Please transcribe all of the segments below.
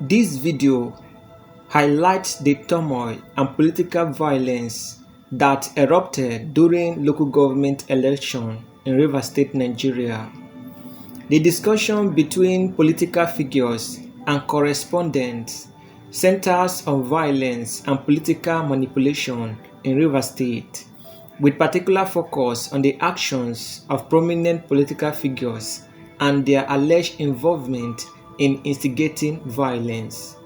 This video highlights the turmoil and political violence that erupted during local government election in Rivers State, Nigeria. The discussion between political figures and correspondents centers on violence and political manipulation in Rivers State, with particular focus on the actions of prominent political figures and their alleged involvement in instigating violence.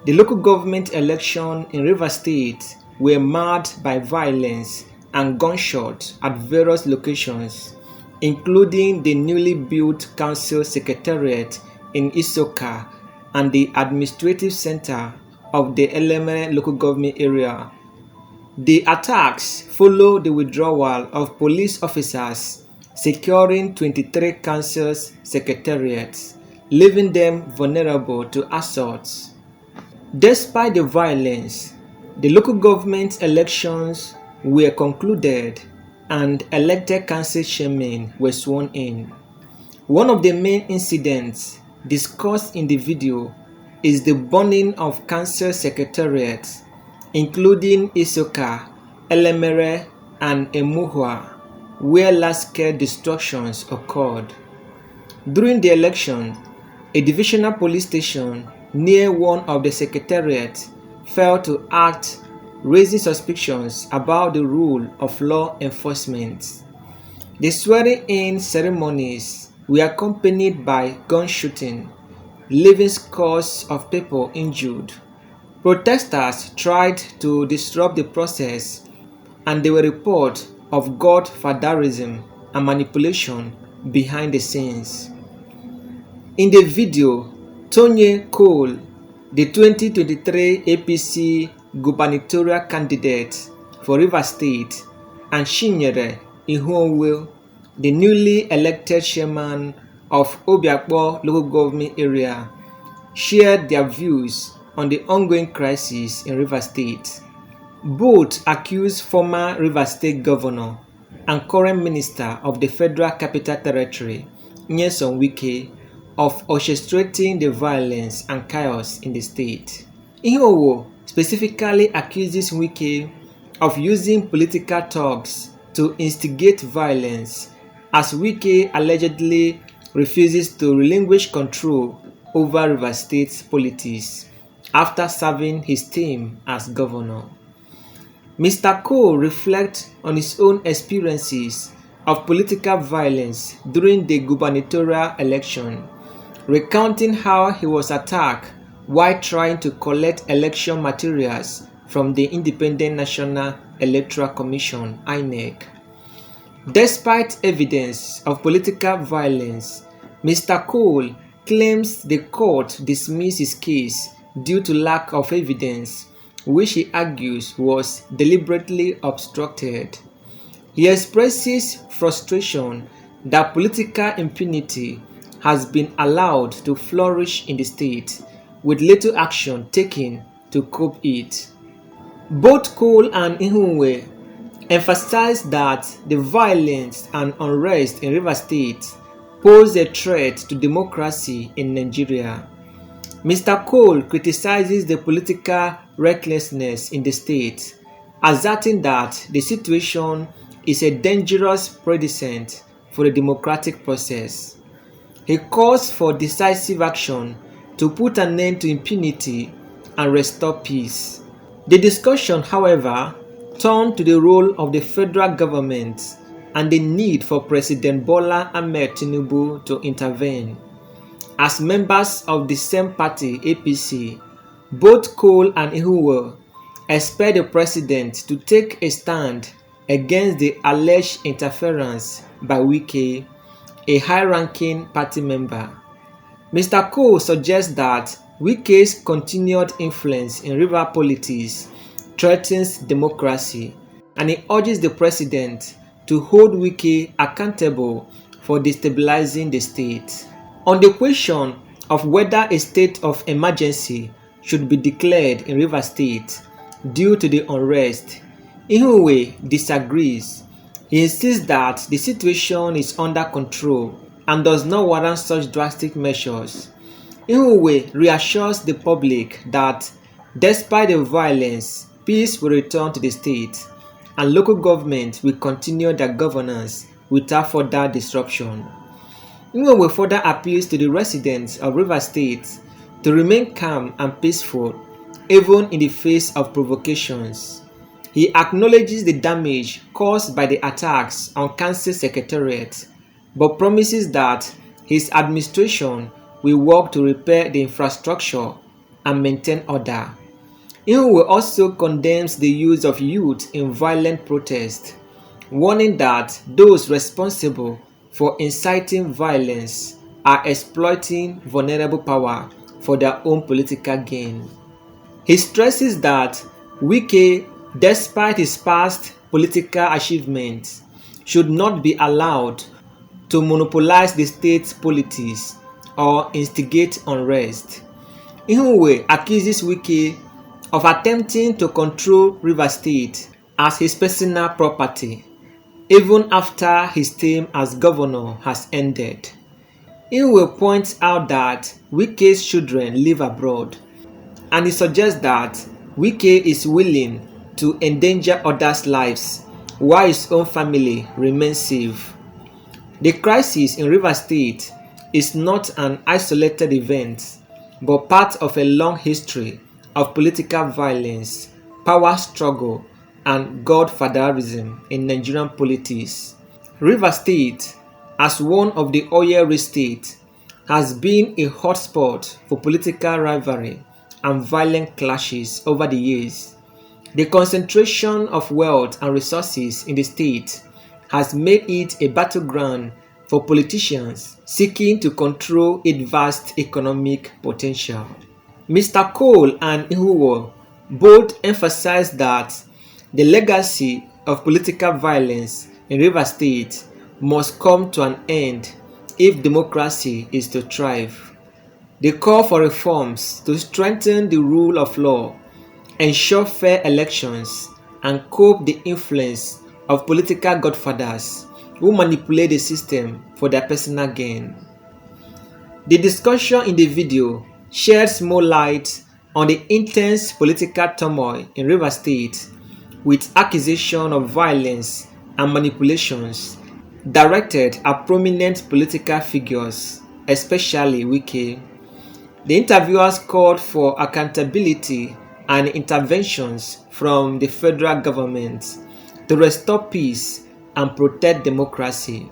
The local government election in Rivers State were marred by violence and gunshots at various locations, including the newly built council secretariat in Isoka and the administrative center of the Elemere local government area. The attacks followed the withdrawal of police officers securing 23 council secretariats, leaving them vulnerable to assaults. Despite the violence, the local government elections were concluded and elected council chairmen were sworn in. One of the main incidents discussed in the video is the burning of council secretariats, including Isoka, Elemere, and Emuhua, where large-scale destructions occurred. During the election, a divisional police station near one of the secretariats failed to act, raising suspicions about the role of law enforcement. The swearing-in ceremonies were accompanied by gun shooting, leaving scores of people injured. Protesters tried to disrupt the process, and there were reports of godfatherism and manipulation behind the scenes. In the video, Tonye Cole, the 2023 APC gubernatorial candidate for Rivers State, and Chinyere Ihuonwe, the newly elected chairman of Obiakpo local government area, shared their views on the ongoing crisis in Rivers State. Both accused former Rivers State governor and current minister of the Federal Capital Territory, Nyesom Wike, of orchestrating the violence and chaos in the state. Ihuonwe specifically accuses Wike of using political talks to instigate violence, as Wike allegedly refuses to relinquish control over Rivers State's politics after serving his term as governor. Mr. Cole reflects on his own experiences of political violence during the gubernatorial election, recounting how he was attacked while trying to collect election materials from the Independent National Electoral Commission (INEC). Despite evidence of political violence, Mr. Cole claims the court dismissed his case due to lack of evidence, which he argues was deliberately obstructed. He expresses frustration that political impunity has been allowed to flourish in the state, with little action taken to cope it. Both Cole and Ihuonwe emphasized that the violence and unrest in Rivers State pose a threat to democracy in Nigeria. Mr. Cole criticizes the political recklessness in the state, asserting that the situation is a dangerous precedent for the democratic process. He calls for decisive action to put an end to impunity and restore peace. The discussion, however, turned to the role of the federal government and the need for President Bola Ahmed Tinubu to intervene. As members of the same party, APC, both Cole and Ihuonwe expect the president to take a stand against the alleged interference by Wike, a high-ranking party member. Mr. Cole suggests that Wike's continued influence in river politics threatens democracy, and he urges the president to hold Wike accountable for destabilizing the state. On the question of whether a state of emergency should be declared in Rivers State due to the unrest, Ihuonwe disagrees. He insists that the situation is under control and does not warrant such drastic measures. Ihuwe reassures the public that despite the violence, peace will return to the state and local government will continue their governance without further disruption. Ihuwe further appeals to the residents of Rivers State to remain calm and peaceful even in the face of provocations. He acknowledges the damage caused by the attacks on Council Secretariat, but promises that his administration will work to repair the infrastructure and maintain order. Ihuwe also condemns the use of youth in violent protest, warning that those responsible for inciting violence are exploiting vulnerable power for their own political gain. He stresses that Wike, despite his past political achievements, should not be allowed to monopolize the state's politics or instigate unrest. Ihuwe accuses Wike of attempting to control Rivers State as his personal property, even after his term as governor has ended. Ihuwe points out that Wike's children live abroad, and he suggests that Wike is willing to endanger others' lives while his own family remains safe. The crisis in Rivers State is not an isolated event, but part of a long history of political violence, power struggle, and godfatherism in Nigerian politics. Rivers State, as one of the oil-rich states, has been a hotspot for political rivalry and violent clashes over the years. The concentration of wealth and resources in the state has made it a battleground for politicians seeking to control its vast economic potential. Mr. Cole and Ihuwe both emphasize that the legacy of political violence in Rivers State must come to an end if democracy is to thrive. They call for reforms to strengthen the rule of law, ensure fair elections, and curb the influence of political godfathers who manipulate the system for their personal gain. The discussion in the video sheds more light on the intense political turmoil in Rivers State, with accusations of violence and manipulations directed at prominent political figures, especially Wike. The interviewers called for accountability and interventions from the federal government to restore peace and protect democracy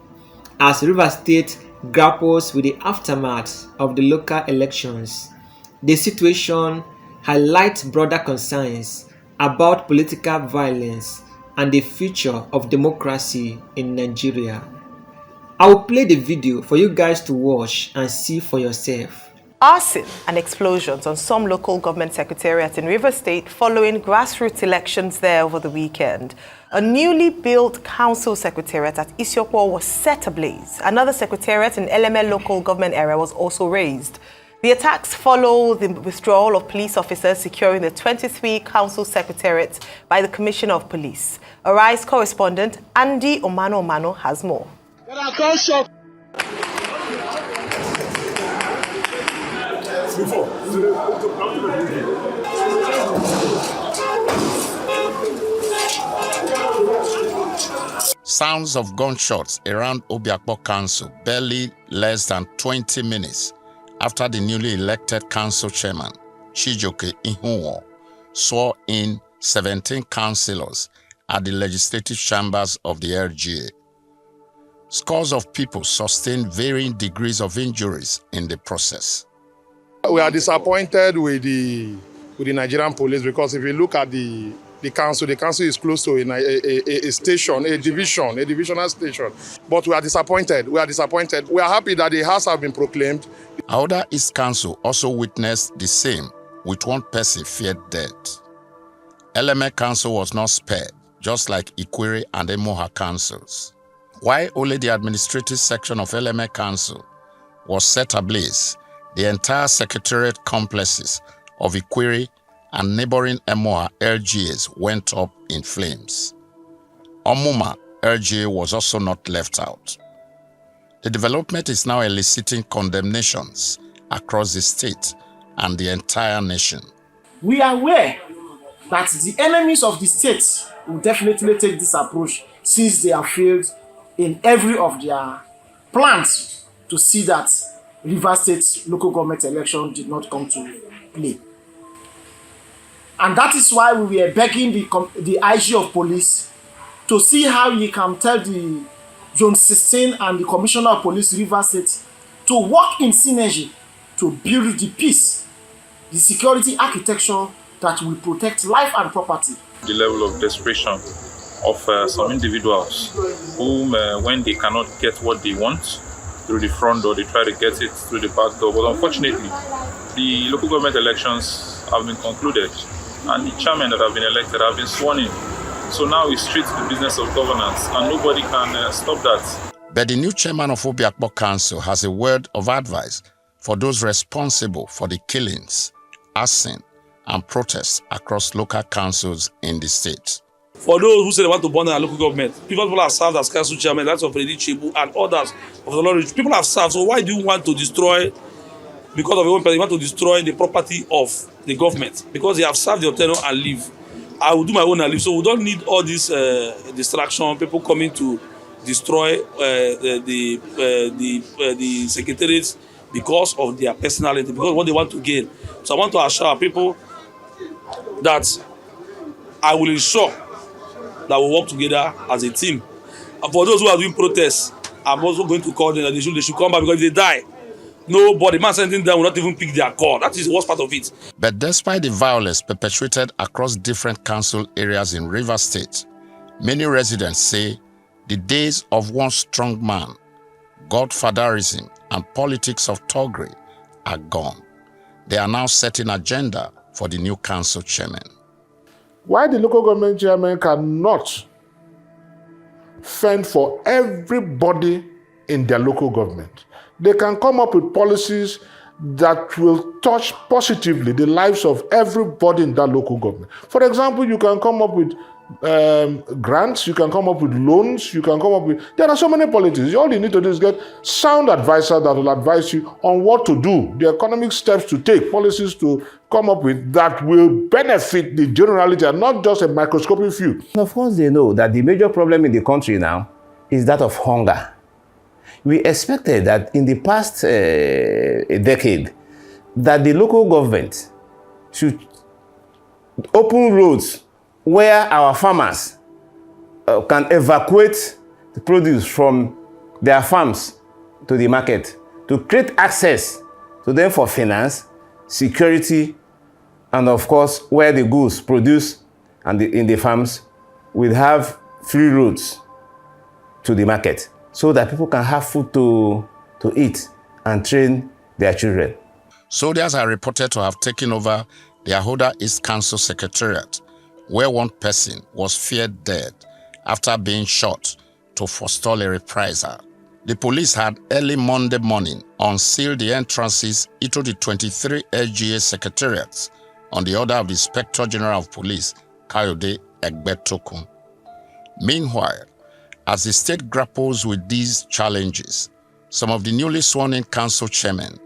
as Rivers State grapples with the aftermath of the local elections. The situation highlights broader concerns about political violence and the future of democracy in Nigeria. I will play the video for you guys to watch and see for yourself. Arson and explosions on some local government secretariats in Rivers State following grassroots elections there over the weekend. A newly built council secretariat at Isiokpo was set ablaze. Another secretariat in LML local government area was also razed. The attacks follow the withdrawal of police officers securing the 23 council secretariats by the Commissioner of Police. Arise correspondent Andy Omano has more. Sounds of gunshots around Obiakpo Council barely less than 20 minutes after the newly elected council chairman, Chijioke Ihuwe, swore in 17 councillors at the legislative chambers of the LGA. Scores of people sustained varying degrees of injuries in the process. We are disappointed with the Nigerian police because if you look at the council is close to a station, a divisional station. But we are disappointed. We are happy that the house have been proclaimed. Auda East Council also witnessed the same, with one person feared death. LMA Council was not spared, just like Ikwere and Emoha councils. While only the administrative section of LMA Council was set ablaze, the entire secretariat complexes of Ikwere and neighboring Emoha LGAs went up in flames. Omuma LGA was also not left out. The development is now eliciting condemnations across the state and the entire nation. We are aware that the enemies of the state will definitely take this approach since they have failed in every of their plans to see that Rivers State local government election did not come to play. And that is why we were begging the IG of police to see how he can tell the Zone 16 and the Commissioner of Police Rivers State to work in synergy to build the peace, the security architecture that will protect life and property. The level of desperation of some individuals whom when they cannot get what they want through the front door, they try to get it through the back door. But unfortunately, the local government elections have been concluded and the chairmen that have been elected have been sworn in. So now it's straight to the business of governance and nobody can stop that. But the new chairman of Obiakpo Council has a word of advice for those responsible for the killings, arson, and protests across local councils in the state. For those who say they want to burn our local government, people have served as council chairman, that's of Lady Chibu and others of the Lord. People have served, so why do you want to destroy, because of your own person, you want to destroy the property of the government? Because they have served their tenure and leave. I will do my own and leave. So we don't need all this distraction, people coming to destroy the secretariats because of their personality, because of what they want to gain. So I want to assure people that I will ensure that we work together as a team. And for those who are doing protests, I'm also going to call them that they should come back, because if they die, nobody, man sending them will not even pick their call. That is the worst part of it. But despite the violence perpetrated across different council areas in Rivers State, many residents say the days of one strong man, godfatherism, and politics of thuggery are gone. They are now setting agenda for the new council chairman. Why the local government chairman cannot fend for everybody in their local government? They can come up with policies that will touch positively the lives of everybody in that local government. For example, you can come up with grants, you can come up with loans, you can come up with... There are so many policies. All you need to do is get sound advisor that will advise you on what to do, the economic steps to take, policies to come up with that will benefit the generality and not just a microscopic few. Of course, they know that the major problem in the country now is that of hunger. We expected that in the past a decade, that the local government should open roads where our farmers can evacuate the produce from their farms to the market, to create access to them for finance, security, and of course, where the goods produced and in the farms will have free roads to the market, so that people can have food to eat and train their children. Soldiers are reported to have taken over the Ahoda East Council Secretariat, where one person was feared dead after being shot to forestall a reprisal. The police had early Monday morning unsealed the entrances into the 23 SGA secretariats on the order of the Inspector General of Police, Kayode Egbetokun. Meanwhile, as the state grapples with these challenges, some of the newly sworn-in council chairmen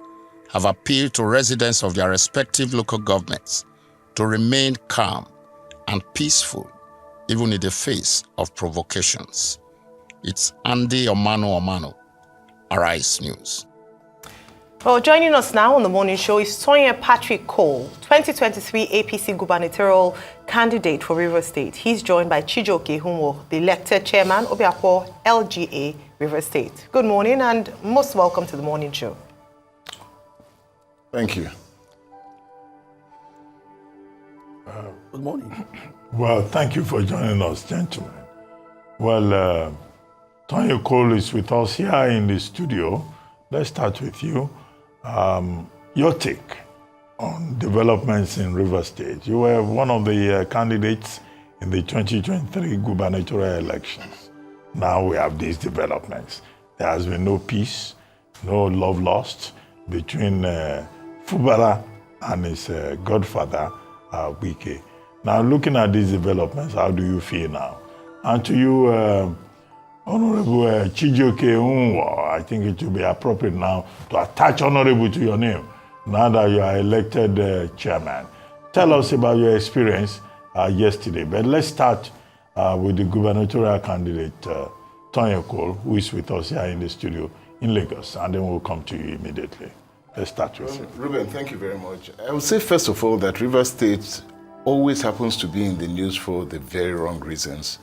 have appealed to residents of their respective local governments to remain calm and peaceful, even in the face of provocations. It's Andy Omano, Arise News. Well, joining us now on the morning show is Toyin Patrick Cole, 2023 APC gubernatorial candidate for Rivers State. He's joined by Chijoke Hunwo, the elected chairman of Obiakpo LGA Rivers State. Good morning and most welcome to the morning show. Thank you. Good morning. Well, thank you for joining us, gentlemen. Well, Toyin Cole is with us here in the studio. Let's start with you. Your take on developments in Rivers State. You were one of the candidates in the 2023 gubernatorial elections. Now we have these developments. There has been no peace, no love lost between Fubara and his godfather, Wike. Now, looking at these developments, how do you feel now? And to you, Honorable Chijoke Hunwo, I think it would be appropriate now to attach Honorable to your name. now that you are elected chairman. Tell us about your experience yesterday. But let's start with the gubernatorial candidate, Tonya Cole, who is with us here in the studio in Lagos, and then we'll come to you immediately. Let's start with you. Ruben, thank you very much. I would say, first of all, that Rivers State always happens to be in the news for the very wrong reasons.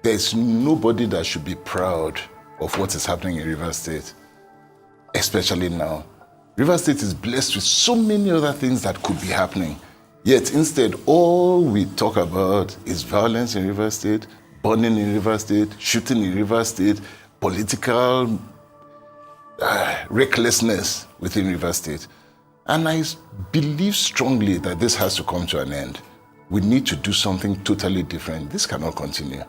There's nobody that should be proud of what is happening in Rivers State, especially now. Rivers State is blessed with so many other things that could be happening. Yet instead, all we talk about is violence in Rivers State, burning in Rivers State, shooting in Rivers State, political recklessness within Rivers State. And I believe strongly that this has to come to an end. We need to do something totally different. This cannot continue.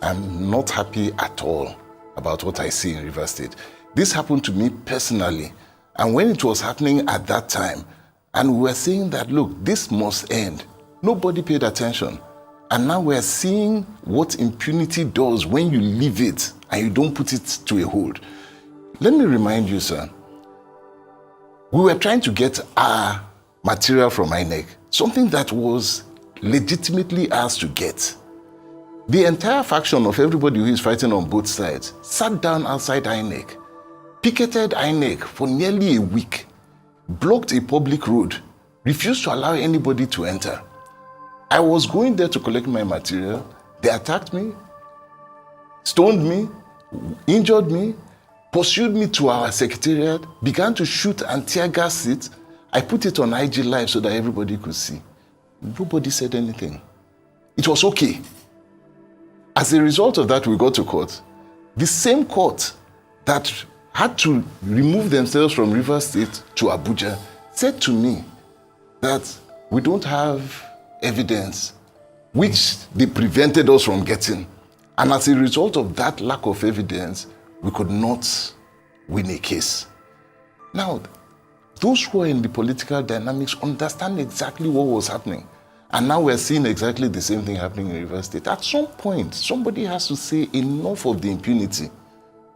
I'm not happy at all about what I see in Rivers State. This happened to me personally. And when it was happening at that time, and we were saying that, look, this must end, nobody paid attention. And now we're seeing what impunity does when you leave it and you don't put it to a hold. Let me remind you, sir, we were trying to get our material from INEC, something that was legitimately ours to get. The entire faction of everybody who is fighting on both sides sat down outside INEC, picketed INEC for nearly a week, blocked a public road, refused to allow anybody to enter. I was going there to collect my material. They attacked me, stoned me, injured me, pursued me to our secretariat, began to shoot and tear gas it. I put it on IG Live so that everybody could see. Nobody said anything. It was okay. As a result of that, we got to court. The same court that had to remove themselves from Rivers State to Abuja said to me that we don't have evidence, which they prevented us from getting. And as a result of that lack of evidence, we could not win a case. Now, those who are in the political dynamics understand exactly what was happening. And now we're seeing exactly the same thing happening in Rivers State. At some point, somebody has to say enough of the impunity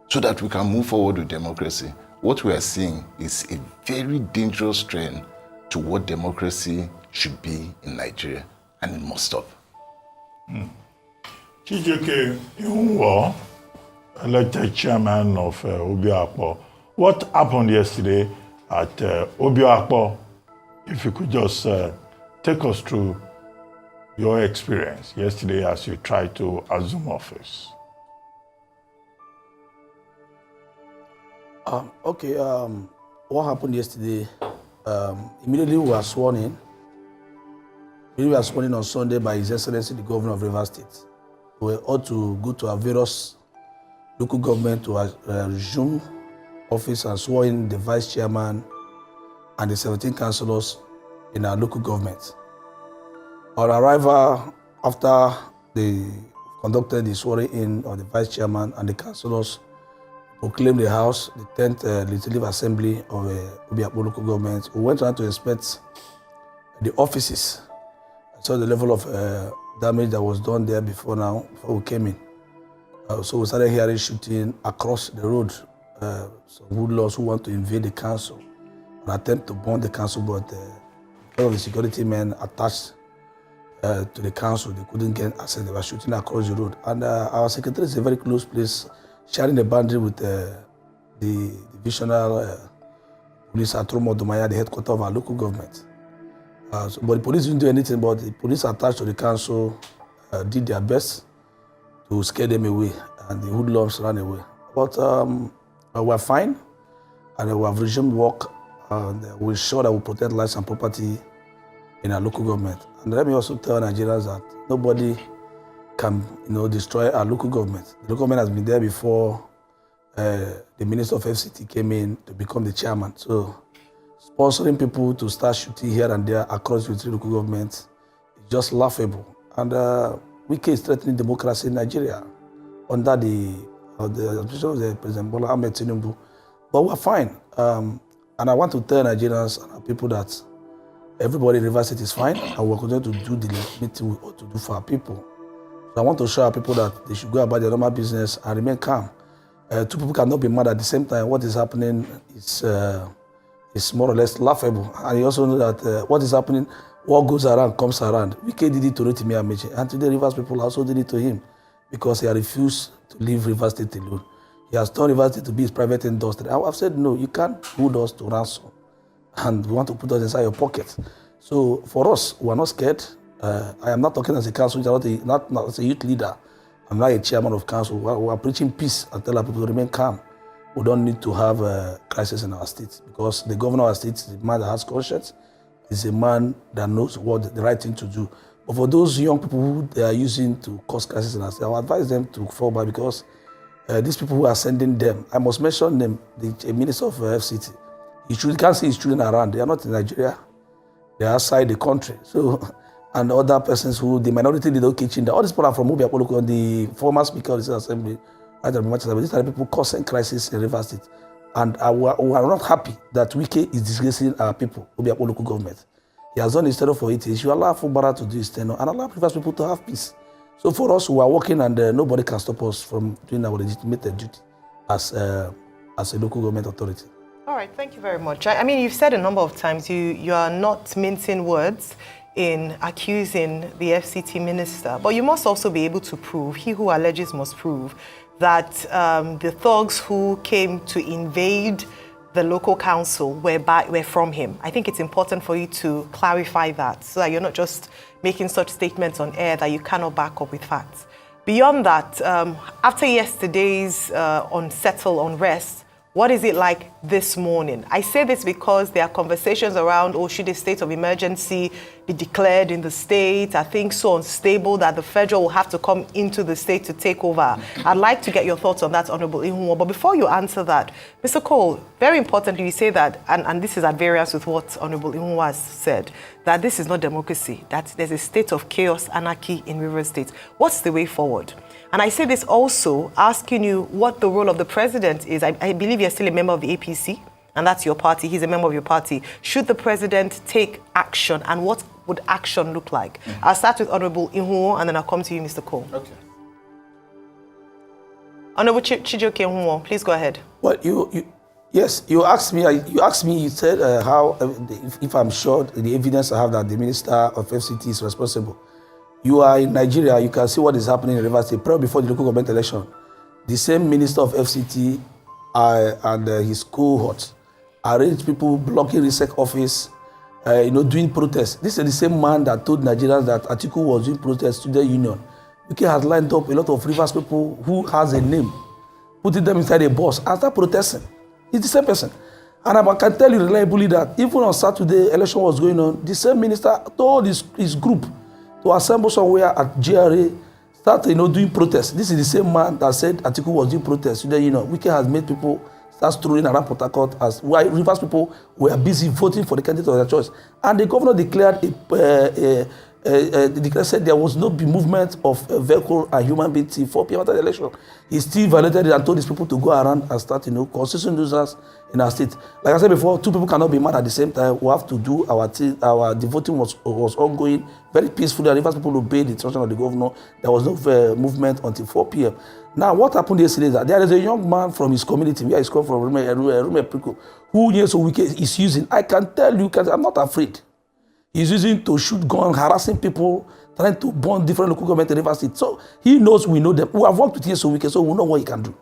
so that we can move forward with democracy. What we are seeing is a very dangerous trend to what democracy should be in Nigeria, and it must stop. Chijioke Iwunwo, elected chairman of Obioakpo. What happened yesterday at Obioakpo? If you could just take us through your experience yesterday as you tried to assume office. What happened yesterday? Immediately we were sworn in. We were sworn in on Sunday by His Excellency, the Governor of Rivers State. We ought to go to our various local government to resume office and swear in the vice chairman and the 17 councillors in our local government. On arrival, after they conducted the swearing in of the vice chairman and the councillors, proclaimed the house, the 10th Legislative Assembly of Obioakpo local government. We went around to inspect the offices. I saw the level of damage that was done there before we came in. So we started hearing shooting across the road. Some hoodlums who want to invade the council and attempt to burn the council, but all of the security men attached to the council, they couldn't get access. They were shooting across the road. And our secretary is a very close place, sharing the boundary with the divisional police at Romodumaya, the headquarters of our local government. But the police didn't do anything, but the police attached to the council did their best to scare them away, and the hoodlums ran away. But we're fine, and we have resumed work, and we're sure that we'll protect lives and property in our local government. And let me also tell Nigerians that nobody can destroy our local government. The local government has been there before the Minister of FCT came in to become the chairman. So sponsoring people to start shooting here and there across the three local governments is just laughable. And Wike is threatening democracy in Nigeria under the administration of the President Bola Ahmed Tinubu. But we're fine. And I want to tell Nigerians and our people that everybody in Rivers State is fine, and we're going to do the thing we ought to do for our people. So I want to show our people that they should go about their normal business and remain calm. Two people cannot be mad at the same time. What is happening is is more or less laughable. And you also know that what is happening, what goes around comes around. Wike did it to Rotimi Amechi, and today Rivers people also did it to him because he had refused to leave Rivers State alone. He has turned Rivers State to be his private industry. I've said, no, you can't hold us to ransom, and we want to put us inside your pocket. So for us, we are not scared. I am not talking as a council, not as a youth leader. I'm not a chairman of council. We are preaching peace and tell our people to remain calm. We don't need to have a crisis in our state because the governor of our state is a man that has conscience. He's a man that knows what the right thing to do. But for those young people who they are using to cause crisis in our state, I would advise them to fall back because these people who are sending them, I must mention them, the minister of FCT. You can't see his children around. They are not in Nigeria. They are outside the country. So, and other persons who, the minority leader kitchen, all these people are from Obiakpoloko, the former speaker of the State Assembly, these are the people causing crisis in Rivers State. And we are not happy that Wike is disgracing our people, Obiakpoloko government. He has done his tenure for 8 years. You allow Fubara to do his tenure and allow Rivers people to have peace. So for us, we are working and nobody can stop us from doing our legitimate duty as a local government authority. All right, thank you very much. I mean, you've said a number of times you are not mincing words in accusing the FCT minister, but you must also be able to prove, he who alleges must prove, that the thugs who came to invade the local council were from him. I think it's important for you to clarify that so that you're not just making such statements on air that you cannot back up with facts. Beyond that, after yesterday's unsettled unrest, what is it like this morning? I say this because there are conversations around, should a state of emergency be declared in the state? Are things so unstable that the federal will have to come into the state to take over? I'd like to get your thoughts on that, Honorable Ihunwo. But before you answer that, Mr. Cole, very importantly, you say that, and this is at variance with what Honorable Ihunwo has said, that this is not democracy, that there's a state of chaos, anarchy in Rivers State. What's the way forward? And I say this also asking you what the role of the president is. I believe you're still a member of the APC, and that's your party. He's a member of your party. Should the president take action, and what would action look like? I'll start with Honorable Ihunwo, and then I'll come to you, Mr. Cole. Okay. Honorable Chijioke Ihunwo, please go ahead. Well, you asked me. You said how, if I'm sure the evidence I have that the minister of FCT is responsible. You are in Nigeria, you can see what is happening in Rivers State. Probably before the local government election, the same minister of FCT and his cohorts arranged people blocking RISEC office, doing protests. This is the same man that told Nigerians that Atiku was doing protests to the union. Wike has lined up a lot of Rivers people who has a name, putting them inside a bus and start protesting. It's the same person. And I can tell you reliably that even on Saturday, election was going on, the same minister told his group to assemble somewhere at GRA, start doing protests. This is the same man that said Atiku was doing protests. Wike has made people start strolling around Port Harcourt as why Rivers people were busy voting for the candidate of their choice. And the governor declared said there was no movement of a vehicle and human being till 4 p.m. after the election. He still violated it and told his people to go around and start, constitution users in our state. Like I said before, two people cannot be mad at the same time. We have to do the voting was ongoing, very peacefully. And Rivers people obeyed the instruction of the governor. There was no movement until 4 p.m. Now, what happened yesterday is that there is a young man from his community, where he's come from, Rume Priko, who Nyesom Wike is using. I can tell you, I'm not afraid. He's using to shoot guns, harassing people, trying to burn different local government in Rivers State. So he knows we know them. We have worked with Nyesom Wike, so we know what he can do.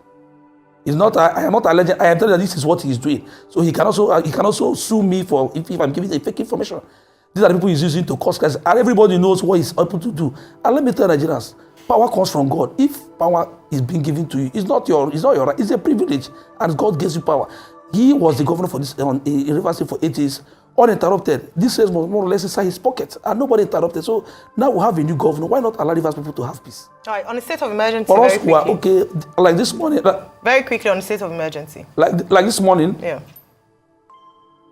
It's not. I am not alleging. I am telling you that this is what he is doing. So he can also sue me for if I'm giving a fake information. These are the people he's using to cause crisis, and everybody knows what he's able to do. And let me tell Nigerians, power comes from God. If power is being given to you, it's not your right. It's a privilege, and God gives you power. He was the governor for this in Rivers State for 8 years. Uninterrupted. This was more or less inside his pocket, and nobody interrupted. So now we have a new governor. Why not allow Rivers people to have peace? All right, on the state of emergency, for us, we are okay. Like this morning, very quickly on the state of emergency. Like this morning. Yeah.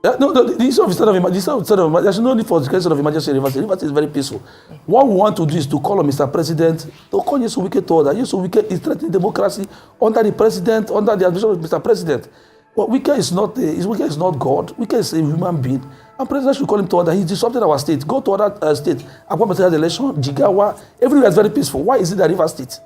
No, the issue of state of emergency. There's no need for the state of emergency in Rivers. Rivers is very peaceful. What we want to do is to call on Mr. President to call Nyesom Wike to order. Nyesom Wike is threatening democracy under the president, under the administration of Mr. President. Well, Wike is not God. Wike is a human being. And President should call him to order. He's disrupted our state. Go to other state. Akwa Bateria election, Jigawa, everywhere is very peaceful. Why is it that Rivers State?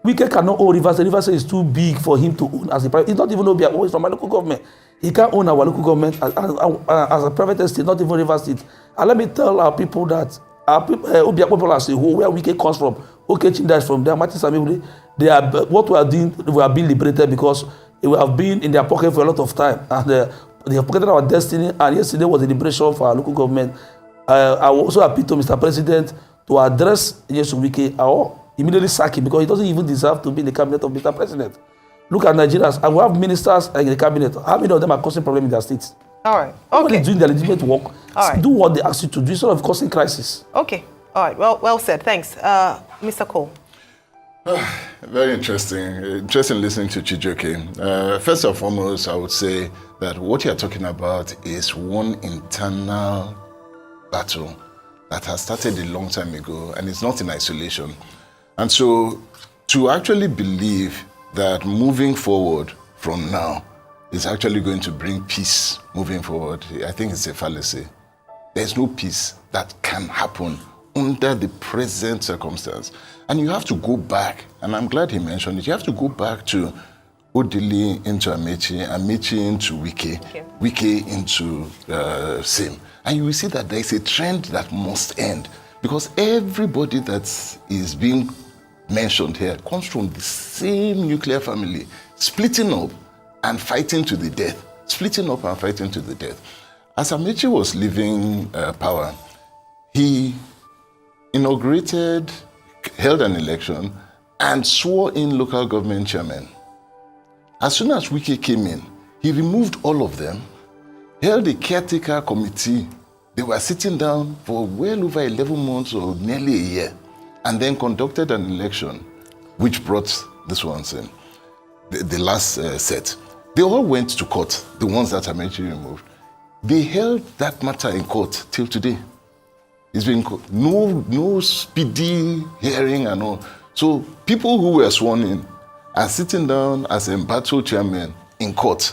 Wike cannot own Rivers State. Rivers State is too big for him to own as a private. He's not even Obia. Oh, it's from my local government. He can't own our local government as a private estate, not even Rivers State. And let me tell our people that our Obia people as a whole, where Wike comes from, Okechinda is from there, Martin Sami, they are what we are doing. We are being liberated because we have been in their pocket for a lot of time, and they have pocketed our destiny. And yesterday was the liberation for our local government. I will also appeal to Mr. President to address Nyesom Wike or immediately sack him because he doesn't even deserve to be in the cabinet of Mr. President. Look at Nigerians, and we have ministers in the cabinet. How many of them are causing problems in their states? All right. Nobody Okay. doing their legitimate work. All right. Do what they ask you to do instead of causing crisis. Okay. All right. Well said. Thanks. Mr. Cole. Very interesting. Interesting listening to Chijoke. First and foremost, I would say that what you're talking about is one internal battle that has started a long time ago, and it's not in isolation. And so to actually believe that moving forward from now is actually going to bring peace moving forward, I think it's a fallacy. There's no peace that can happen under the present circumstance. And you have to go back, and I'm glad he mentioned it, you have to go back to Odili into Amechi, Amechi into Wike, Wike into Sim. And you will see that there is a trend that must end, because everybody that is being mentioned here comes from the same nuclear family, splitting up and fighting to the death. Splitting up and fighting to the death. As Amechi was leaving power, he inaugurated, held an election, and swore in local government chairmen. As soon as Wike came in, he removed all of them, held a caretaker committee. They were sitting down for well over 11 months or nearly a year, and then conducted an election, which brought this ones in, the last set. They all went to court, the ones that Amechi removed. They held that matter in court till today. It's been no speedy hearing and all. So people who were sworn in are sitting down as embattled chairmen in court.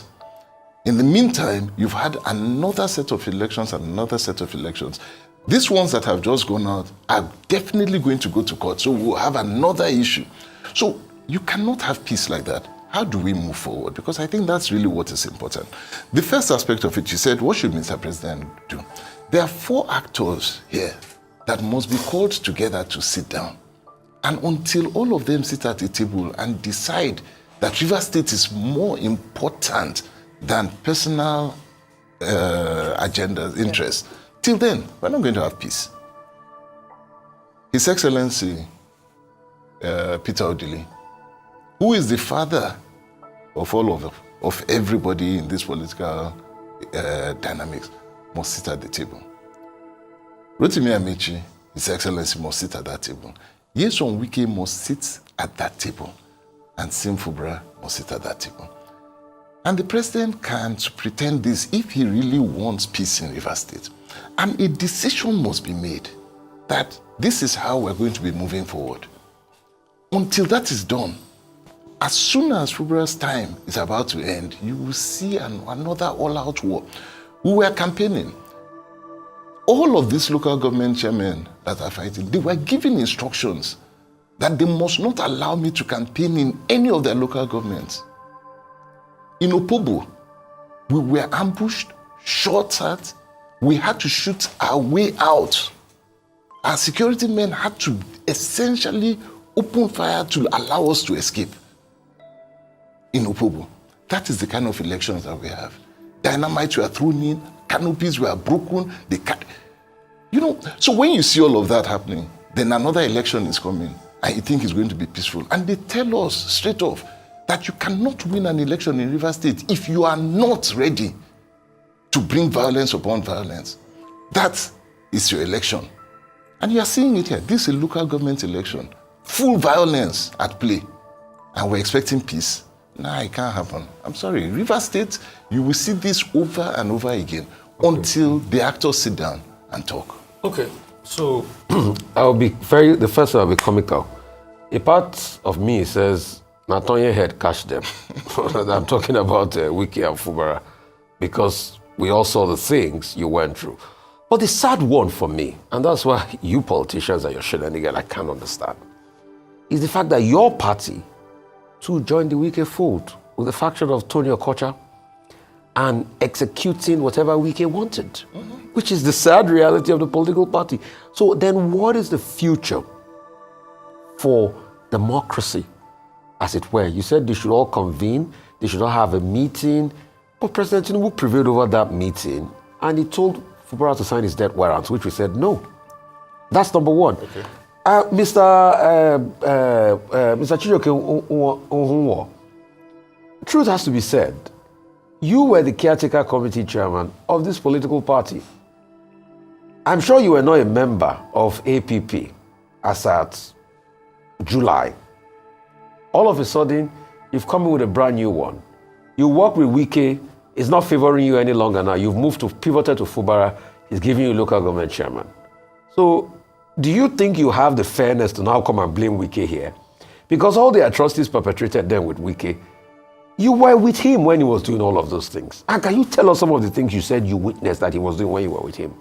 In the meantime, you've had another set of elections and another set of elections. These ones that have just gone out are definitely going to go to court. So we'll have another issue. So you cannot have peace like that. How do we move forward? Because I think that's really what is important. The first aspect of it, you said, what should Mr. President do? There are 4 actors here that must be called together to sit down. And until all of them sit at a table and decide that Rivers State is more important than personal agendas, interests, till then, we're not going to have peace. His Excellency, Peter Odili, who is the father of all of everybody in this political dynamics, must sit at the table. Rotimi Amechi, His Excellency, must sit at that table. Nyesom Wike must sit at that table. And Sim Fubara must sit at that table. And the president can't pretend this if he really wants peace in Rivers State. And a decision must be made that this is how we're going to be moving forward. Until that is done, as soon as Fubara's time is about to end, you will see another all-out war. We were campaigning. All of these local government chairmen that are fighting, they were given instructions that they must not allow me to campaign in any of their local governments. In Opobo, we were ambushed, shot at. We had to shoot our way out. Our security men had to essentially open fire to allow us to escape. In Opobo, that is the kind of elections that we have. Dynamites were thrown in, canopies were broken. So when you see all of that happening, then another election is coming, and you think it's going to be peaceful. And they tell us straight off that you cannot win an election in Rivers State if you are not ready to bring violence upon violence. That is your election. And you are seeing it here. This is a local government election. Full violence at play. And we're expecting peace. Nah, it can't happen. I'm sorry. Rivers State, you will see this over and over again until the actors sit down and talk. Okay, so the first one will be comical. A part of me says, Natonye head catch them. I'm talking about Wike and Fubara, because we all saw the things you went through. But the sad one for me, and that's why you politicians are your shenanigans, I can't understand. is the fact that your party too joined the Wike fold with the faction of Tony Okocha and executing whatever Wike wanted, which is the sad reality of the political party. So then what is the future for democracy, as it were? You said they should all convene, they should all have a meeting, but President Tinubu prevailed over that meeting and he told Fubara to sign his death warrant, which we said no. That's number one. Okay. Mr. Chijioke Ohunwo, truth has to be said. You were the caretaker committee chairman of this political party. I'm sure you were not a member of APP as at July. All of a sudden, you've come in with a brand new one. You work with Wike, it's not favoring you any longer now. You've pivoted to Fubara, he's giving you local government chairman. So, do you think you have the fairness to now come and blame Wike here? Because all the atrocities perpetrated then with Wike, you were with him when he was doing all of those things. And can you tell us some of the things you said you witnessed that he was doing when you were with him?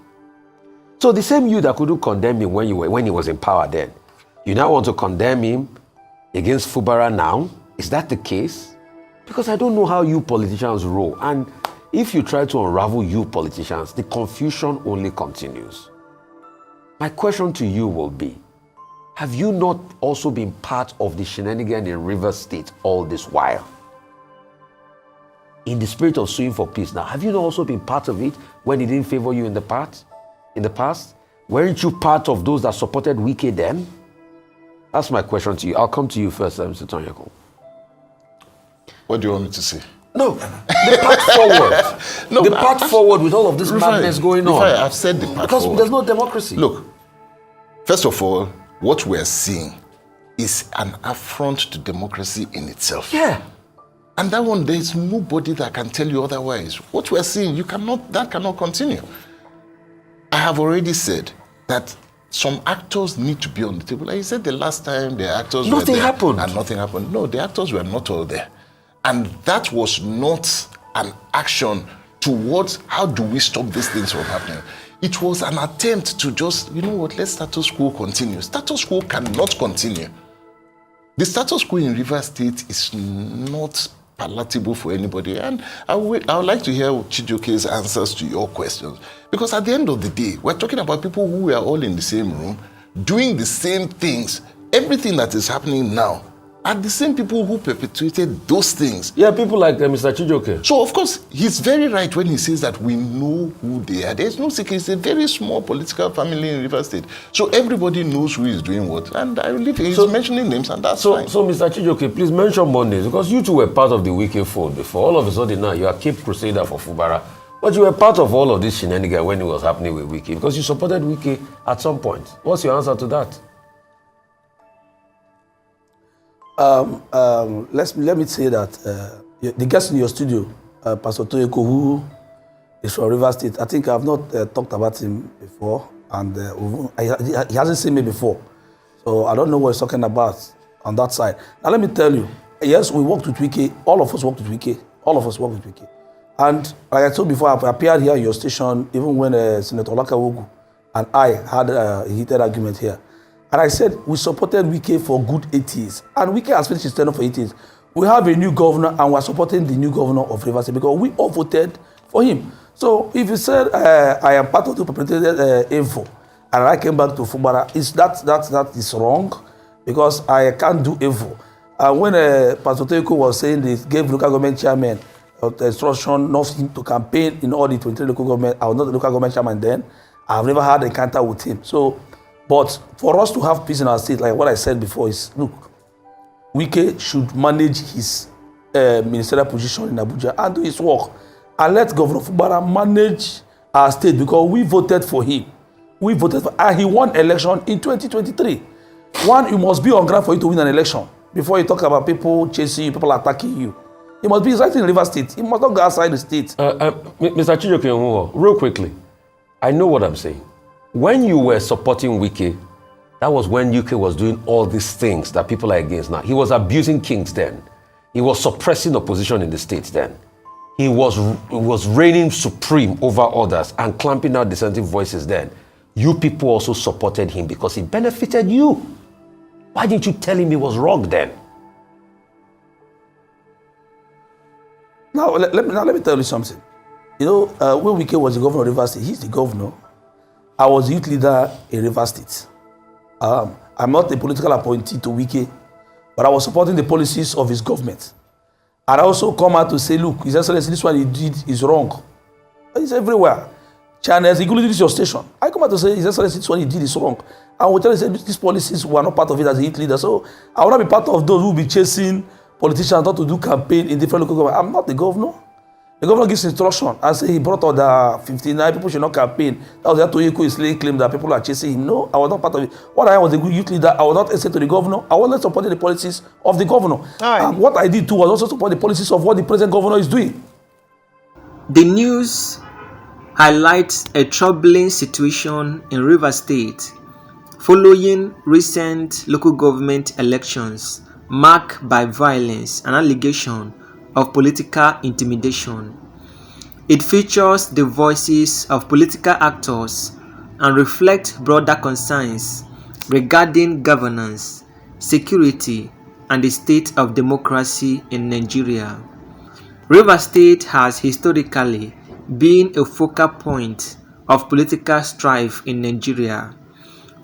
So the same you that couldn't condemn him when he was in power then, you now want to condemn him against Fubara now? Is that the case? Because I don't know how you politicians roll. And if you try to unravel you politicians, the confusion only continues. My question to you will be, have you not also been part of the shenanigan in Rivers State all this while? In the spirit of suing for peace now, have you not also been part of it when it didn't favor you in the past? Weren't you part of those that supported Wike then? That's my question to you. I'll come to you first, Mr. Tonyako. What do you want me to say? No, the path forward. The path forward with all of this madness going on. I've said the path because forward. There's no democracy. Look, first of all, what we're seeing is an affront to democracy in itself. Yeah. And that one, there is nobody that can tell you otherwise. What we're seeing, that cannot continue. I have already said that some actors need to be on the table. Like you said the last time the actors were there. Happened. And nothing happened. No, the actors were not all there. And that was not an action towards how do we stop these things from happening. It was an attempt to just, you know what, let status quo continue. Status quo cannot continue. The status quo in Rivers State is not palatable for anybody. And I would like to hear Chijioke's answers to your questions. Because at the end of the day, we're talking about people who were all in the same room, doing the same things. Everything that is happening now are the same people who perpetuated those things. Yeah, people like Mr. Chijioke. So, of course, he's very right when he says that we know who they are. There's no secret. It's a very small political family in Rivers State. So everybody knows who is doing what. And I believe he's mentioning names, and that's fine. So, Mr. Chijioke, please mention more names. Because you two were part of the Wike fold before. All of a sudden now, you are Cape Crusader for Fubara. But you were part of all of this shenanigan when it was happening with Wike. Because you supported Wike at some point. What's your answer to that? Let me say that the guest in your studio, Pastor Toyeko, who is from Rivers State, I think I've not talked about him before, and he hasn't seen me before. So I don't know what he's talking about on that side. Now let me tell you, yes, we worked with Wike, all of us worked with Wike, And like I told before, I appeared here in your station, even when Senator Olakawogu and I had a heated argument here. And I said, we supported Wike for good 8 years. And Wike has finished his tenure for 8 years. We have a new governor, and we're supporting the new governor of Rivers State because we all voted for him. So if you said, I am part of the perpetrated info, and I came back to Fubara, that is wrong, because I can't do info. When Pastor Teko was saying they gave local government chairman the instruction not to campaign in all the 23 local government, I was not the local government chairman then. I've never had an encounter with him. So, but for us to have peace in our state, like what I said before, is look, Wike should manage his ministerial position in Abuja and do his work, and let Governor Fubara manage our state because we voted for him. We voted for, and he won election in 2023. One, you must be on ground for you to win an election before you talk about people chasing you, people attacking you. You must be residing in River State. You must not go outside the state. Mr. Chijioke, real quickly, I know what I'm saying. When you were supporting Wike, that was when Wike was doing all these things that people are against now. He was abusing kings then. He was suppressing opposition in the states then. He was reigning supreme over others and clamping out dissenting voices then. You people also supported him because he benefited you. Why didn't you tell him he was wrong then? Now, let me tell you something. You know, when Wike was the governor of Rivers State, he's the governor. I was youth leader in Rivers State. I'm not a political appointee to Wike, but I was supporting the policies of his government. And I also come out to say, look, His Excellency, this one he did is wrong. It's everywhere. Channels, including this your station. I come out to say, His Excellency, this one he did is wrong. And we tell you, say, these policies were not part of it as a youth leader. So I will not be part of those who will be chasing politicians not to do campaign in different local government. I'm not the governor. The governor gives instruction and say he brought order 59 people should not campaign. That was that Toyeko Isle claim that people are chasing him. No, I was not part of it. What I was a good youth leader, I was not listening to the governor. I was not supporting the policies of the governor. And what I did too was also support the policies of what the present governor is doing. The news highlights a troubling situation in Rivers State following recent local government elections marked by violence and allegation of political intimidation. It features the voices of political actors and reflects broader concerns regarding governance, security, and the state of democracy in Nigeria. Rivers State has historically been a focal point of political strife in Nigeria,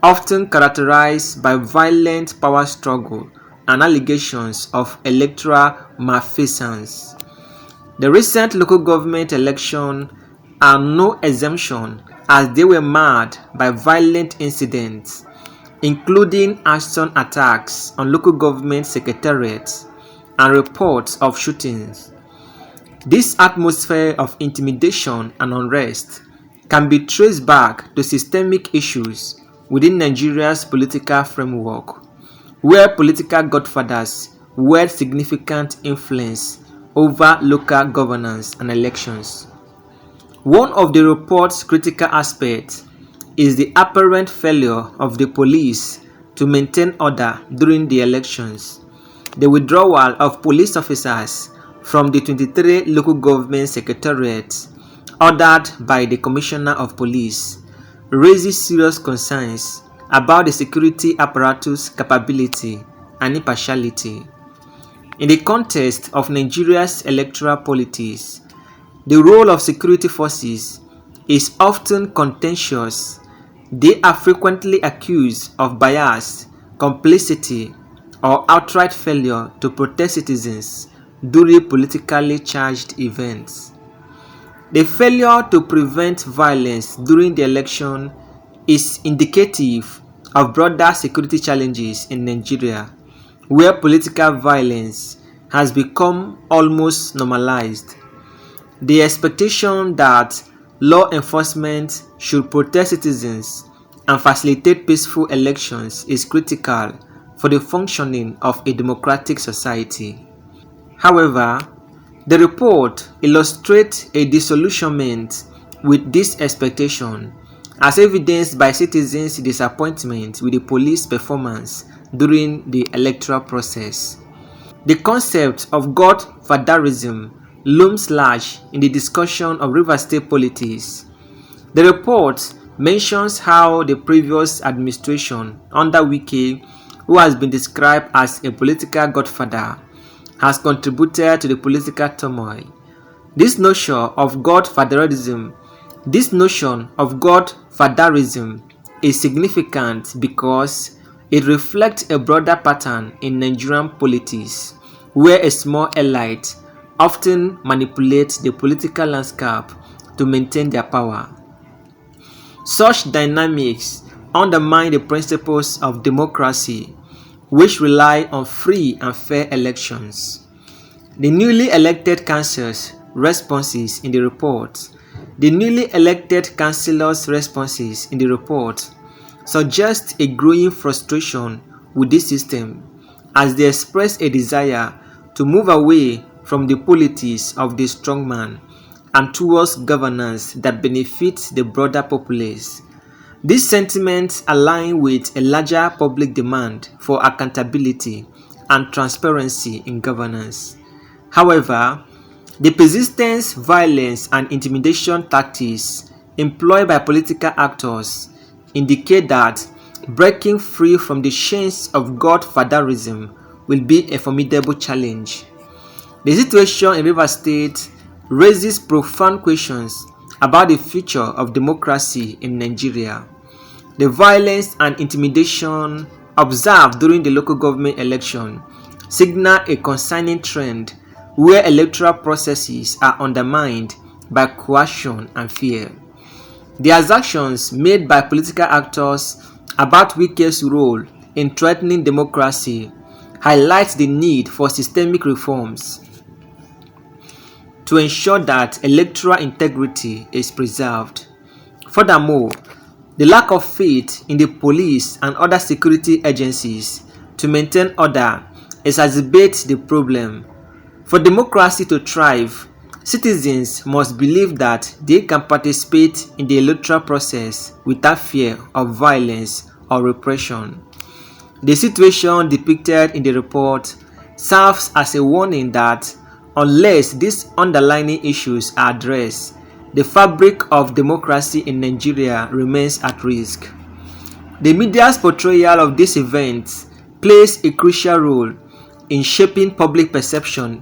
often characterized by violent power struggle and allegations of electoral malfeasance. The recent local government election are no exemption, as they were marred by violent incidents, including arson attacks on local government secretariats and reports of shootings. This atmosphere of intimidation and unrest can be traced back to systemic issues within Nigeria's political framework, where political godfathers wield significant influence over local governance and elections. One of the report's critical aspects is the apparent failure of the police to maintain order during the elections. The withdrawal of police officers from the 23 local government secretariats ordered by the Commissioner of Police raises serious concerns about the security apparatus' capability and impartiality. In the context of Nigeria's electoral politics, the role of security forces is often contentious. They are frequently accused of bias, complicity, or outright failure to protect citizens during politically charged events. The failure to prevent violence during the election is indicative of broader security challenges in Nigeria, where political violence has become almost normalized. The expectation that law enforcement should protect citizens and facilitate peaceful elections is critical for the functioning of a democratic society. However, the report illustrates a disillusionment with this expectation, as evidenced by citizens' disappointment with the police performance during the electoral process. The concept of godfatherism looms large in the discussion of Rivers State politics. The report mentions how the previous administration under Wike, who has been described as a political godfather, has contributed to the political turmoil. This notion of godfatherism is significant because it reflects a broader pattern in Nigerian politics, where a small elite often manipulates the political landscape to maintain their power. Such dynamics undermine the principles of democracy, which rely on free and fair elections. The newly elected councillors' responses in the report suggest a growing frustration with this system, as they express a desire to move away from the politics of the strongman and towards governance that benefits the broader populace. These sentiments align with a larger public demand for accountability and transparency in governance. However, the persistent violence and intimidation tactics employed by political actors indicate that breaking free from the chains of godfatherism will be a formidable challenge. The situation in Rivers State raises profound questions about the future of democracy in Nigeria. The violence and intimidation observed during the local government election signal a concerning trend where electoral processes are undermined by coercion and fear. The assertions made by political actors about Wike's role in threatening democracy highlight the need for systemic reforms to ensure that electoral integrity is preserved. Furthermore, the lack of faith in the police and other security agencies to maintain order exacerbates the problem. For democracy to thrive, citizens must believe that they can participate in the electoral process without fear of violence or repression. The situation depicted in the report serves as a warning that unless these underlying issues are addressed, the fabric of democracy in Nigeria remains at risk. The media's portrayal of these events plays a crucial role in shaping public perception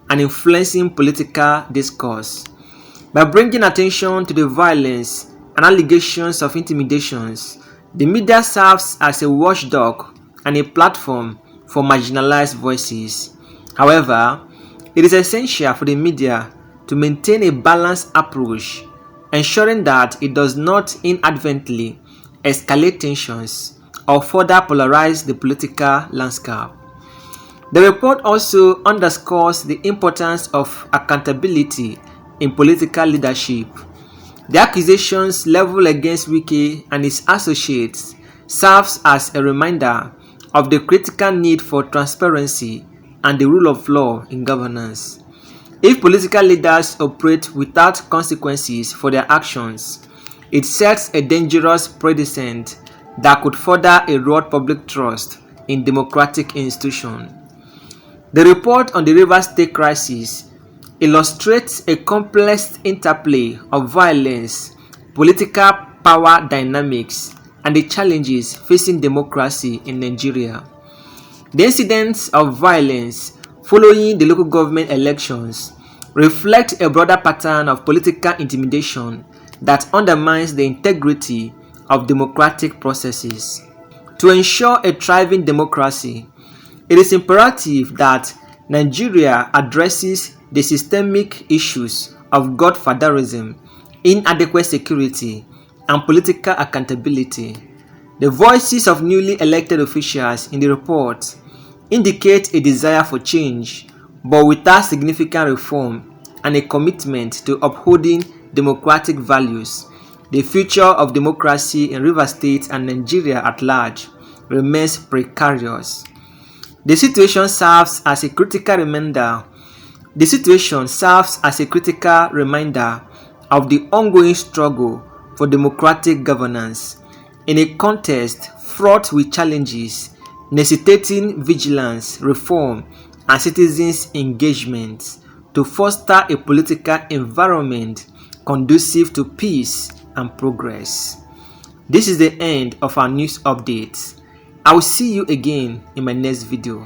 and influencing political discourse. By bringing attention to the violence and allegations of intimidations, the media serves as a watchdog and a platform for marginalized voices. However, it is essential for the media to maintain a balanced approach, ensuring that it does not inadvertently escalate tensions or further polarize the political landscape. The report also underscores the importance of accountability in political leadership. The accusations leveled against Wike and his associates serves as a reminder of the critical need for transparency and the rule of law in governance. If political leaders operate without consequences for their actions, it sets a dangerous precedent that could further erode public trust in democratic institutions. The report on the Rivers State crisis illustrates a complex interplay of violence, political power dynamics, and the challenges facing democracy in Nigeria. The incidents of violence following the local government elections reflect a broader pattern of political intimidation that undermines the integrity of democratic processes. To ensure a thriving democracy, it is imperative that Nigeria addresses the systemic issues of godfatherism, inadequate security, and political accountability. The voices of newly elected officials in the report indicate a desire for change, but without significant reform and a commitment to upholding democratic values. The future of democracy in Rivers State and Nigeria at large remains precarious. The situation serves as a critical reminder of the ongoing struggle for democratic governance in a context fraught with challenges necessitating vigilance, reform, and citizens' engagement to foster a political environment conducive to peace and progress. This is the end of our news updates. I will see you again in my next video.